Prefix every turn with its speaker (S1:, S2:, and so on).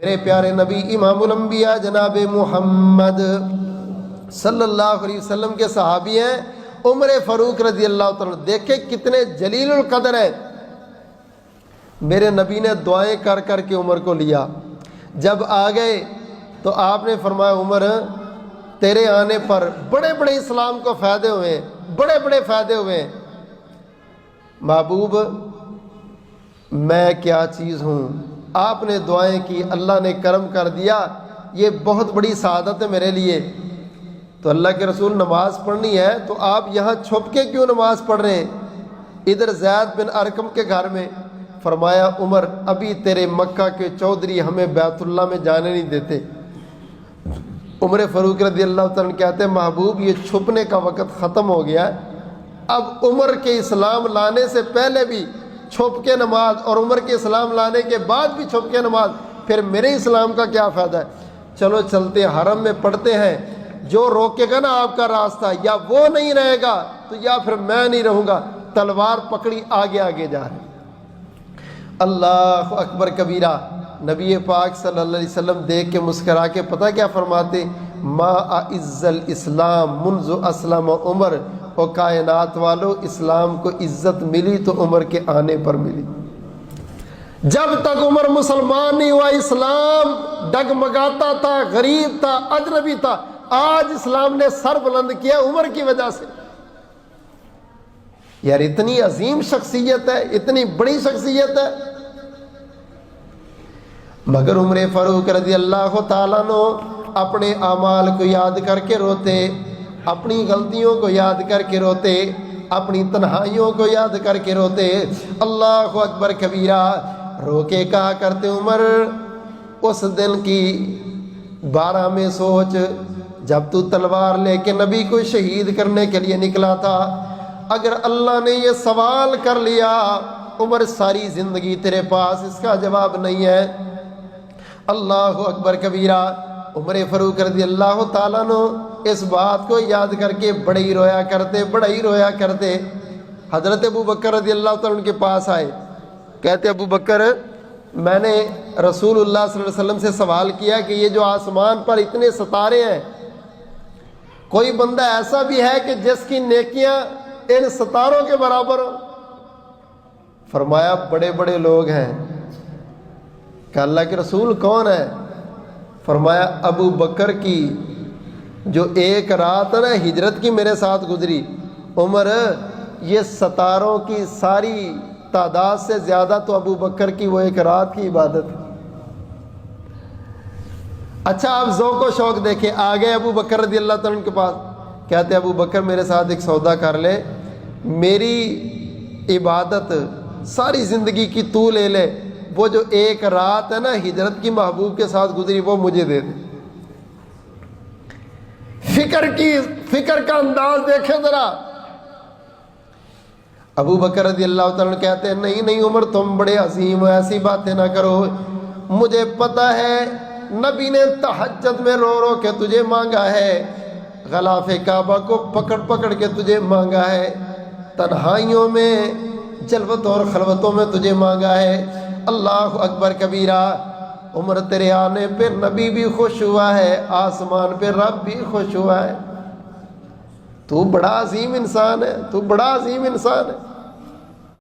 S1: میرے پیارے نبی امام الانبیاء جناب محمد صلی اللہ علیہ وسلم کے صحابی ہیں عمر فاروق رضی اللہ تعالیٰ. دیکھیں کتنے جلیل القدر ہیں. میرے نبی نے دعائیں کر کر کے عمر کو لیا. جب آ گئے تو آپ نے فرمایا عمر تیرے آنے پر بڑے بڑے اسلام کو فائدے ہوئے ہیں, بڑے بڑے فائدے ہوئے ہیں. محبوب میں کیا چیز ہوں, آپ نے دعائیں کی, اللہ نے کرم کر دیا, یہ بہت بڑی سعادت ہے میرے لیے. تو اللہ کے رسول نماز پڑھنی ہے تو آپ یہاں چھپ کے کیوں نماز پڑھ رہے ہیں, ادھر زید بن ارقم کے گھر میں. فرمایا عمر ابھی تیرے مکہ کے چودھری ہمیں بیت اللہ میں جانے نہیں دیتے. عمر فاروق رضی اللہ تعالیٰ کہتے ہیں محبوب یہ چھپنے کا وقت ختم ہو گیا ہے, اب عمر کے اسلام لانے سے پہلے بھی چھپ کے نماز اور عمر کے اسلام لانے کے بعد بھی چھپ کے نماز, پھر میرے اسلام کا کیا فائدہ ہے. چلو چلتے ہیں حرم میں پڑھتے ہیں, جو روکے گا نا آپ کا راستہ یا وہ نہیں رہے گا تو یا پھر میں نہیں رہوں گا. تلوار پکڑی آگے آگے جا رہے. اللہ اکبر کبیرہ. نبی پاک صلی اللہ علیہ وسلم دیکھ کے مسکرا کے پتہ کیا فرماتے, ما اعز الاسلام منذ اسلم عمر. اور کائنات والو اسلام کو عزت ملی تو عمر کے آنے پر ملی. جب تک عمر مسلمان نہیں ہوا اسلام ڈگمگاتا تھا, غریب تھا, اجنبی تھا. آج اسلام نے سر بلند کیا عمر کی وجہ سے. یار اتنی عظیم شخصیت ہے, اتنی بڑی شخصیت ہے. مگر عمر فاروق رضی اللہ تعالیٰ نے اپنے اعمال کو یاد کر کے روتے, اپنی غلطیوں کو یاد کر کے روتے, اپنی تنہائیوں کو یاد کر کے روتے. اللہ اکبر کبیرہ. رو کے کہا کرتے عمر اس دن کی بارہ میں سوچ جب تو تلوار لے کے نبی کو شہید کرنے کے لیے نکلا تھا. اگر اللہ نے یہ سوال کر لیا عمر ساری زندگی تیرے پاس اس کا جواب نہیں ہے. اللہ اکبر کبیرہ. عمر فاروق رضی اللہ تعالیٰ نے اس بات کو یاد کر کے بڑے ہی رویا کرتے, بڑے ہی رویا کرتے. حضرت ابو بکر رضی اللہ تعالیٰ ان کے پاس آئے, کہتے ابو بکر میں نے رسول اللہ صلی اللہ علیہ وسلم سے سوال کیا کہ یہ جو آسمان پر اتنے ستارے ہیں کوئی بندہ ایسا بھی ہے کہ جس کی نیکیاں ان ستاروں کے برابر ہو. فرمایا بڑے بڑے لوگ ہیں. کہ اللہ کے رسول کون ہے؟ فرمایا ابو بکر کی جو ایک رات ہے نا ہجرت کی میرے ساتھ گزری. عمر یہ ستاروں کی ساری تعداد سے زیادہ تو ابو بکر کی وہ ایک رات کی عبادت. اچھا آپ ذوق و شوق دیکھیں. آ گئے ابو بکر رضی اللہ تعالیٰ کے پاس, کہتے ابو بکر میرے ساتھ ایک سودا کر لے, میری عبادت ساری زندگی کی تو لے لے, وہ جو ایک رات ہے نا ہجرت کی محبوب کے ساتھ گزری وہ مجھے دے دے. فکر کا انداز دیکھیں ذرا. ابو بکر رضی اللہ تعالیٰ کہتے ہیں نہیں نہیں عمر تم بڑے عظیم ہو, ایسی باتیں نہ کرو. مجھے پتہ ہے نبی نے تہجد میں رو رو کے تجھے مانگا ہے, غلاف کعبہ کو پکڑ پکڑ کے تجھے مانگا ہے, تنہائیوں میں جلوتوں اور خلوتوں میں تجھے مانگا ہے. اللہ اکبر کبیرہ. عمر تیرے آنے پہ نبی بھی خوش ہوا ہے, آسمان پہ رب بھی خوش ہوا ہے. تو بڑا عظیم انسان ہے, تو بڑا عظیم انسان ہے.